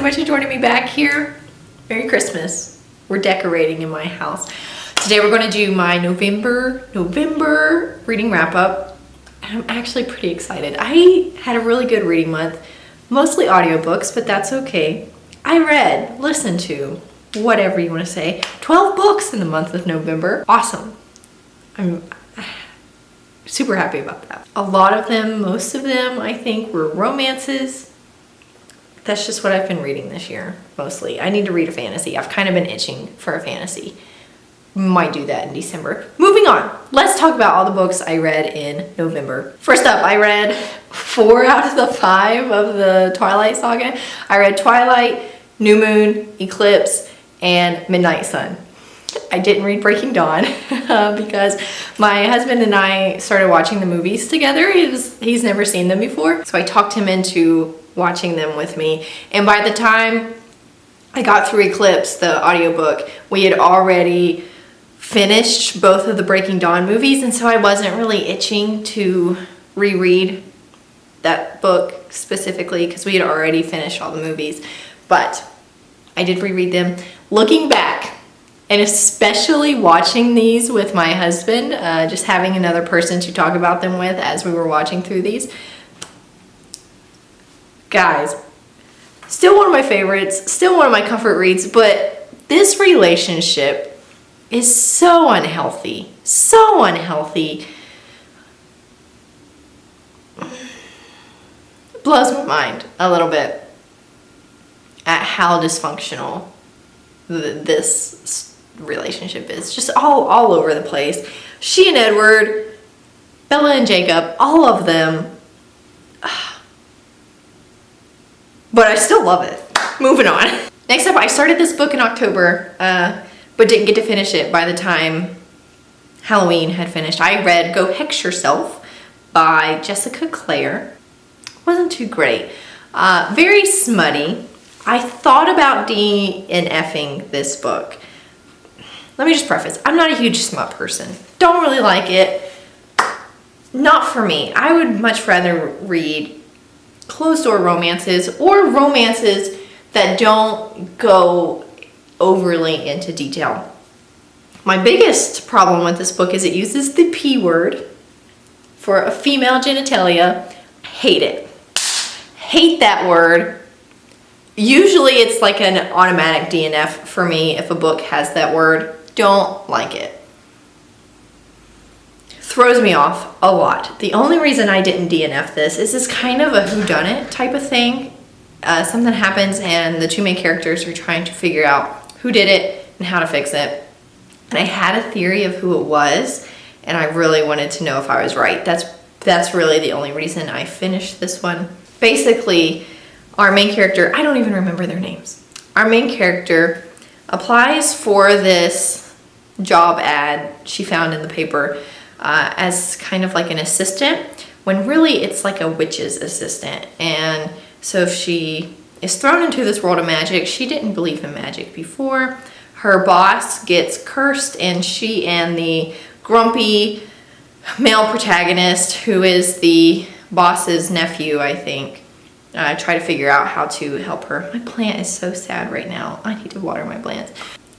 much for joining me back here. Merry Christmas. We're decorating in my house. Today we're going to do my November reading wrap up. And I'm actually pretty excited. I had a really good reading month, mostly audiobooks, but that's okay. I listened to, whatever you want to say, 12 books in the month of November. Awesome. I'm super happy about that. A lot of them, most of them, I think, were romances. That's just what I've been reading this year, mostly. I need to read a fantasy. I've kind of been itching for a fantasy. Might do that in December. Moving on. Let's talk about all the books I read in November. First up, I read 4 out of the 5 of the Twilight saga. I read Twilight, New Moon, Eclipse, and Midnight Sun. I didn't read Breaking Dawn because my husband and I started watching the movies together. He's never seen them before. So I talked him into watching them with me. And by the time I got through Eclipse, the audiobook, we had already finished both of the Breaking Dawn movies. And so I wasn't really itching to reread that book specifically because we had already finished all the movies. But I did reread them. Looking back, and especially watching these with my husband, just having another person to talk about them with as we were watching through these. Guys, still one of my favorites, still one of my comfort reads, but this relationship is so unhealthy. So unhealthy. It blows my mind a little bit at how dysfunctional this relationship is. Just all over the place. She and Edward, Bella and Jacob, all of them. But I still love it. Moving on. Next up, I started this book in October, but didn't get to finish it by the time Halloween had finished. I read Go Hex Yourself by Jessica Clare. Wasn't too great. Very smutty. I thought about DNFing this book. Let me just preface, I'm not a huge smut person. Don't really like it. Not for me. I would much rather read closed-door romances or romances that don't go overly into detail. My biggest problem with this book is it uses the P word for a female genitalia. Hate it. Hate that word. Usually it's like an automatic DNF for me if a book has that word. Don't like it. Throws me off a lot. The only reason I didn't DNF this is this kind of a whodunit type of thing. Something happens and the two main characters are trying to figure out who did it and how to fix it. And I had a theory of who it was, and I really wanted to know if I was right. That's really the only reason I finished this one. Basically, our main character, I don't even remember their names. Our main character applies for this job ad she found in the paper as kind of like an assistant, when really it's like a witch's assistant. And so she is thrown into this world of magic. She didn't believe in magic before. Her boss gets cursed, and she and the grumpy male protagonist, who is the boss's nephew, I think, try to figure out how to help her. My plant is so sad right now. I need to water my plants.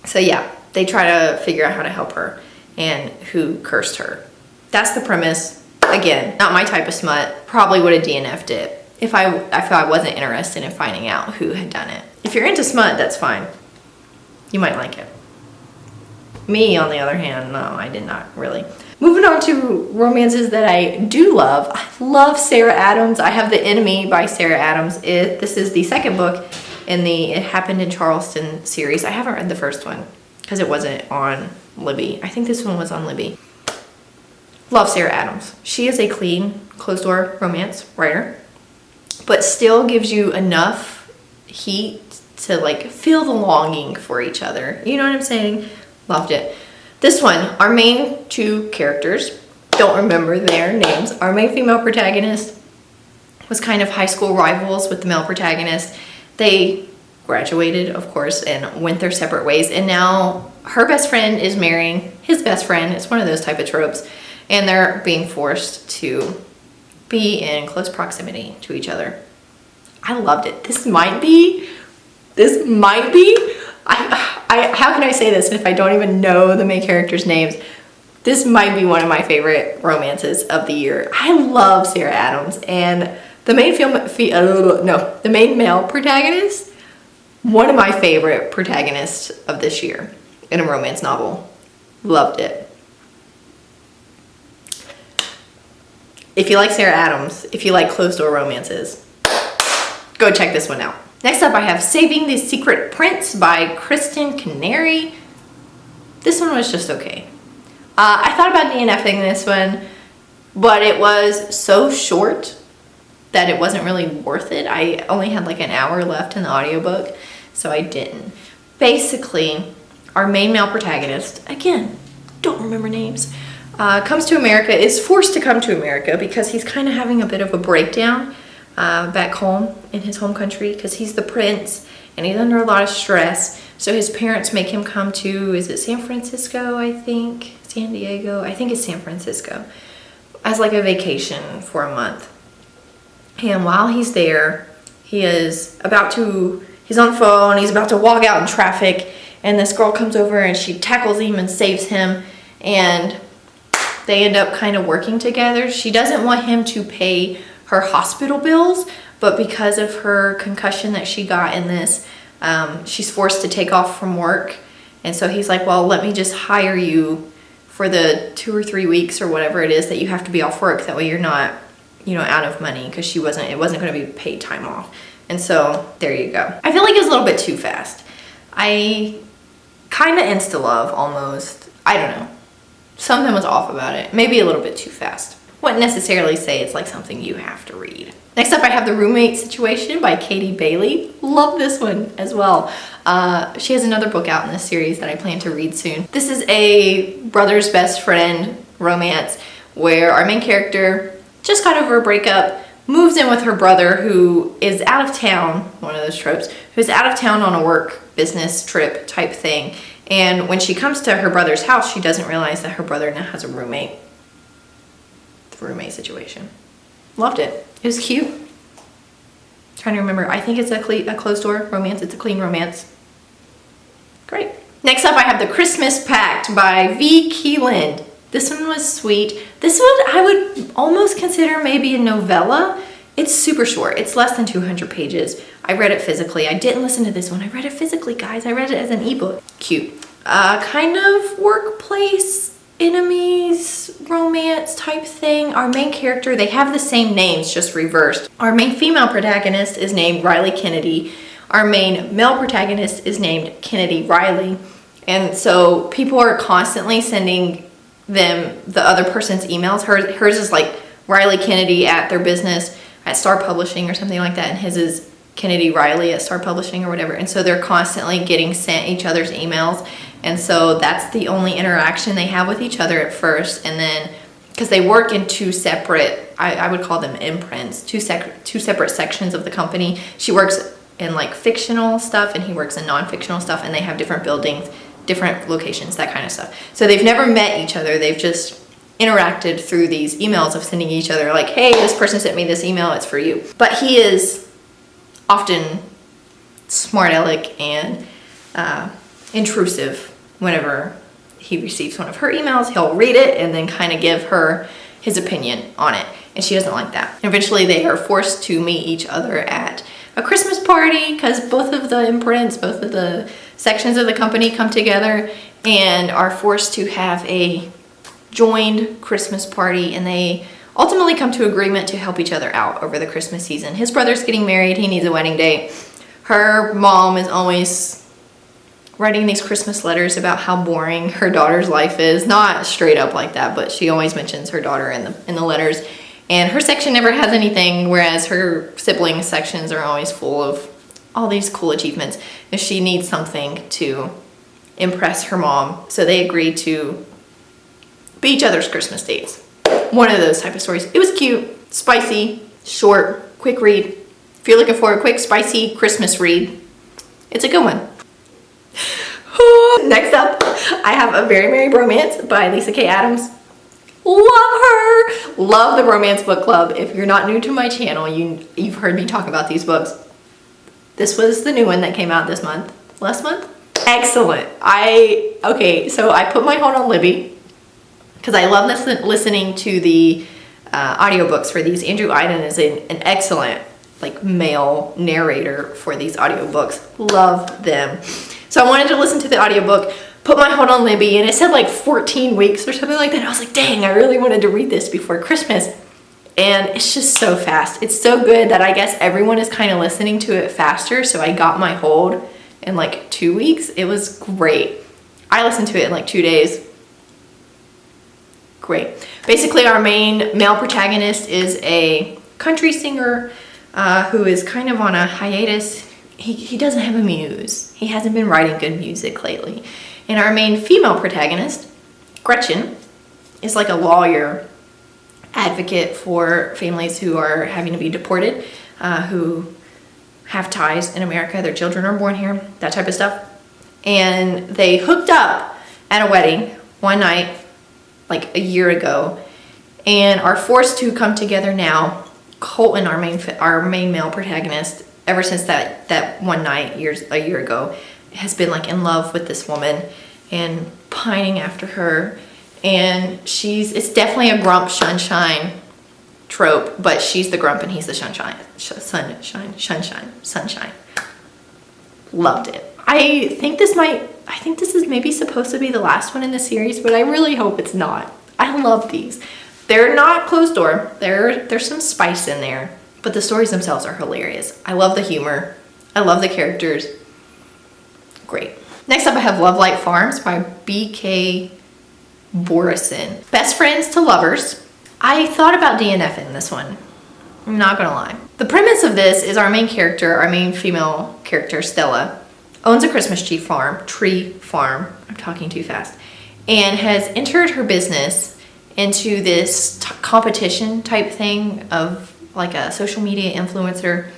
So yeah, they try to figure out how to help her and who cursed her. That's the premise. Again, not my type of smut. Probably would have DNF'd it if I wasn't interested in finding out who had done it. If you're into smut, that's fine. You might like it. Me, on the other hand, no, I did not really. Moving on to romances that I do love. I love Sarah Adams. I have The Enemy by Sarah Adams. This is the second book in the It Happened in Charleston series. I haven't read the first one because it wasn't on Libby. I think this one was on Libby. Love Sarah Adams. She is a clean, closed-door romance writer, but still gives you enough heat to like feel the longing for each other. You know what I'm saying? Loved it. This one, our main two characters, don't remember their names. Our main female protagonist was kind of high school rivals with the male protagonist. They graduated, of course, and went their separate ways. And now her best friend is marrying his best friend. It's one of those type of tropes. And they're being forced to be in close proximity to each other. I loved it. This might be This might be, how can I say this if I don't even know the main characters' names? This might be one of my favorite romances of the year. I love Sarah Adams, and the main male protagonist, one of my favorite protagonists of this year in a romance novel. Loved it. If you like Sarah Adams, if you like closed door romances, go check this one out. Next up, I have Saving the Secret Prince by Kristen Canary. This one was just okay. I thought about DNFing this one, but it was so short that it wasn't really worth it. I only had like an hour left in the audiobook, so I didn't. Basically, our main male protagonist, again, don't remember names, comes to America, is forced to come to America because he's kind of having a bit of a breakdown back home in his home country because he's the prince and he's under a lot of stress. So his parents make him come to, is it San Francisco, I think? San Diego? I think it's San Francisco. As like a vacation for a month. And while he's there, he's on the phone, he's about to walk out in traffic, and this girl comes over and she tackles him and saves him, and they end up kind of working together. She doesn't want him to pay her hospital bills, but because of her concussion that she got in this, she's forced to take off from work. And so he's like, well, let me just hire you for the 2 or 3 weeks or whatever it is that you have to be off work. That way you're not, out of money, because it wasn't going to be paid time off. And so there you go. I feel like it's a little bit too fast. I kind of insta-love almost. I don't know. Something was off about it. Maybe a little bit too fast. Wouldn't necessarily say it's like something you have to read. Next up, I have The Roommate Situation by Katie Bailey. Love this one as well. She has another book out in this series that I plan to read soon. This is a brother's best friend romance where our main character just got over a breakup, moves in with her brother who is out of town, one of those tropes, who's out of town on a work business trip type thing. And when she comes to her brother's house, she doesn't realize that her brother now has a roommate. The Roommate Situation. Loved it. It was cute. Trying to remember. I think it's a closed door romance. It's a clean romance. Great. Next up, I have The Christmas Pact by V. Keeland. This one was sweet. This one I would almost consider maybe a novella. It's super short. It's less than 200 pages. I read it physically. I didn't listen to this one. I read it physically, guys. I read it as an ebook. Cute. Kind of workplace enemies romance type thing. Our main character, they have the same names, just reversed. Our main female protagonist is named Riley Kennedy. Our main male protagonist is named Kennedy Riley. And so people are constantly sending them the other person's emails. Hers is like Riley Kennedy at their business at Star Publishing or something like that, and his is Kennedy Riley at Star Publishing or whatever. And so they're constantly getting sent each other's emails, and so that's the only interaction they have with each other at first. And then because they work in two separate, I would call them imprints, two separate sections of the company. She works in like fictional stuff and he works in non-fictional stuff, and they have different buildings, different locations, that kind of stuff. So they've never met each other. They've just interacted through these emails of sending each other like, hey, this person sent me this email, it's for you. But he is often smart aleck and intrusive. Whenever he receives one of her emails, he'll read it and then kind of give her his opinion on it. And she doesn't like that. Eventually they are forced to meet each other at a Christmas party because both of the imprints, both of the sections of the company come together and are forced to have a joined Christmas party, and they ultimately come to agreement to help each other out over the Christmas season. His brother's getting married, he needs a wedding date. Her mom is always writing these Christmas letters about how boring her daughter's life is. Not straight up like that, but she always mentions her daughter in the letters. And her section never has anything, whereas her sibling sections are always full of all these cool achievements. If she needs something to impress her mom, so they agree to be each other's Christmas dates. One of those type of stories. It was cute, spicy, short, quick read. If you're looking for a quick, spicy Christmas read, it's a good one. Next up, I have A Very Merry Bromance by Lisa K. Adams. Love her! Love the Romance Book Club. If you're not new to my channel, you've heard me talk about these books This was the new one that came out this month. Last month? Excellent. Okay, so I put my hold on Libby because I love listening to the audiobooks for these. Andrew Iden is an excellent like male narrator for these audiobooks. Love them. So I wanted to listen to the audiobook, put my hold on Libby, and it said like 14 weeks or something like that. I was like, dang, I really wanted to read this before Christmas. And it's just so fast. It's so good that I guess everyone is kind of listening to it faster. So I got my hold in like 2 weeks. It was great. I listened to it in like 2 days. Great. Basically, our main male protagonist is a country singer who is kind of on a hiatus. He doesn't have a muse. He hasn't been writing good music lately. And our main female protagonist, Gretchen, is like a lawyer advocate for families who are having to be deported, who have ties in America. Their children are born here, that type of stuff. And they hooked up at a wedding one night, like a year ago, and are forced to come together now. Colton, our main male protagonist, ever since that one night a year ago, has been like in love with this woman and pining after her. And it's definitely a grump sunshine trope, but she's the grump and he's the sunshine. Loved it. I think this is maybe supposed to be the last one in the series, but I really hope it's not. I love these. They're not closed door. There's some spice in there, but the stories themselves are hilarious. I love the humor. I love the characters. Great. Next up, I have Love Light Farms by B.K. Borison. Best friends to lovers. I thought about DNFing this one. I'm not gonna lie. The premise of this is our main female character, Stella, owns a Christmas tree farm, I'm talking too fast, and has entered her business into this competition type thing of like a social media influencer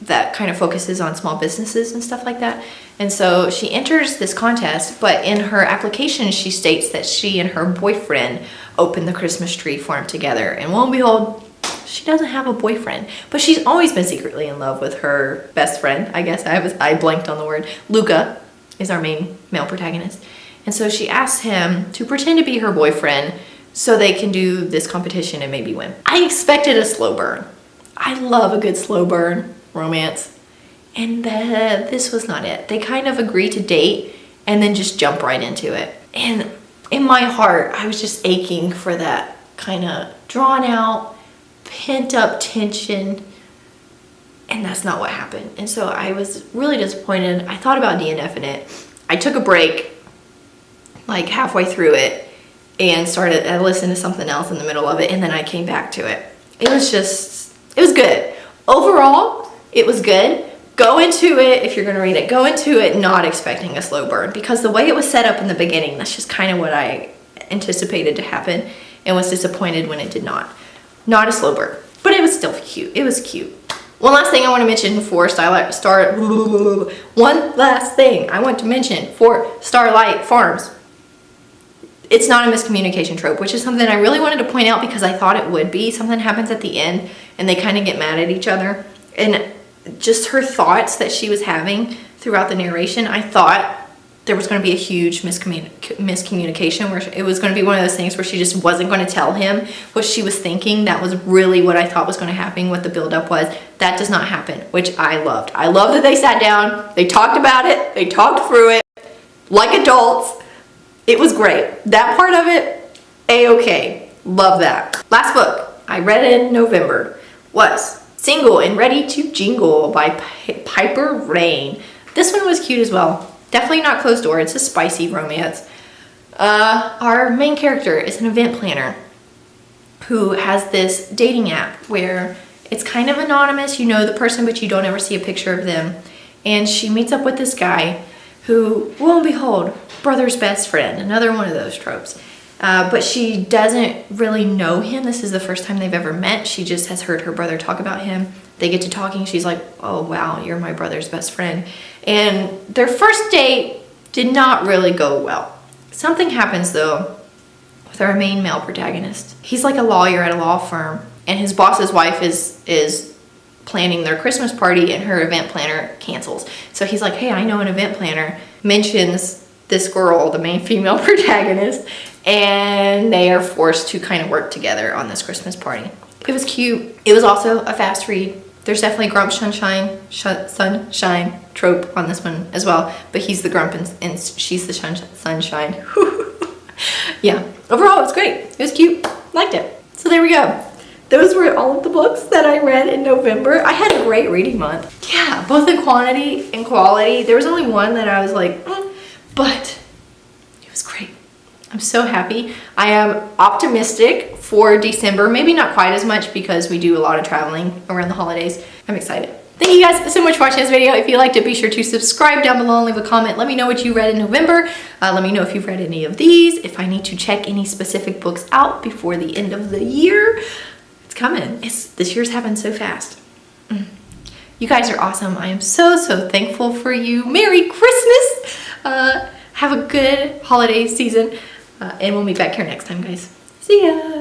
that kind of focuses on small businesses and stuff like that. And so she enters this contest, but in her application she states that she and her boyfriend opened the Christmas tree farm together. And lo and behold, she doesn't have a boyfriend, but she's always been secretly in love with her best friend. I guess I blanked on the word. Luca is our main male protagonist. And so she asks him to pretend to be her boyfriend so they can do this competition and maybe win. I expected a slow burn. I love a good slow burn romance. And this was not it. They kind of agree to date and then just jump right into it. And in my heart, I was just aching for that kind of drawn out, pent up tension, and that's not what happened. And so I was really disappointed. I thought about DNFing it. I took a break like halfway through it and I listened to something else in the middle of it, and then I came back to it. It was good. Overall, it was good. Go into it, if you're going to read it, go into it not expecting a slow burn, because the way it was set up in the beginning, that's just kind of what I anticipated to happen, and was disappointed when it did not. Not a slow burn, but it was still cute. It was cute. One last thing I want to mention for Starlight Farms. It's not a miscommunication trope, which is something I really wanted to point out because I thought it would be. Something happens at the end and they kind of get mad at each other. And just her thoughts that she was having throughout the narration, I thought there was going to be a huge miscommunication where it was going to be one of those things where she just wasn't going to tell him what she was thinking. That was really what I thought was going to happen, what the buildup was. That does not happen, which I loved. I loved that they sat down, they talked about it, they talked through it like adults. It was great. That part of it, A-okay. Love that. Last book I read in November was Single and Ready to Jingle by Piper Rain. This one was cute as well. Definitely not closed door. It's a spicy romance. Our main character is an event planner who has this dating app where it's kind of anonymous. You know the person, but you don't ever see a picture of them. And she meets up with this guy who, lo and behold, brother's best friend. Another one of those tropes. But she doesn't really know him. This is the first time they've ever met. She just has heard her brother talk about him. They get to talking. She's like, oh, wow, you're my brother's best friend. And their first date did not really go well. Something happens, though, with our main male protagonist. He's like a lawyer at a law firm, and his boss's wife is planning their Christmas party, and her event planner cancels. So he's like, hey, I know an event planner, mentions this girl, the main female protagonist, and they are forced to kind of work together on this Christmas party. It was cute. It was also a fast read. There's definitely grump sunshine trope on this one as well, but he's the grump and she's the sunshine. Yeah, overall it was great. It was cute. Liked it. So there we go. Those were all of the books that I read in November. I had a great reading month. Yeah, both in quantity and quality. There was only one that I was like, but it was great. I'm so happy. I am optimistic for December. Maybe not quite as much because we do a lot of traveling around the holidays. I'm excited. Thank you guys so much for watching this video. If you liked it, be sure to subscribe down below and leave a comment. Let me know what you read in November. Let me know if you've read any of these. If I need to check any specific books out before the end of the year. It's coming. This year's happened so fast. You guys are awesome. I am so thankful for you. Merry Christmas. Have a good holiday season. And we'll meet back here next time, guys. See ya.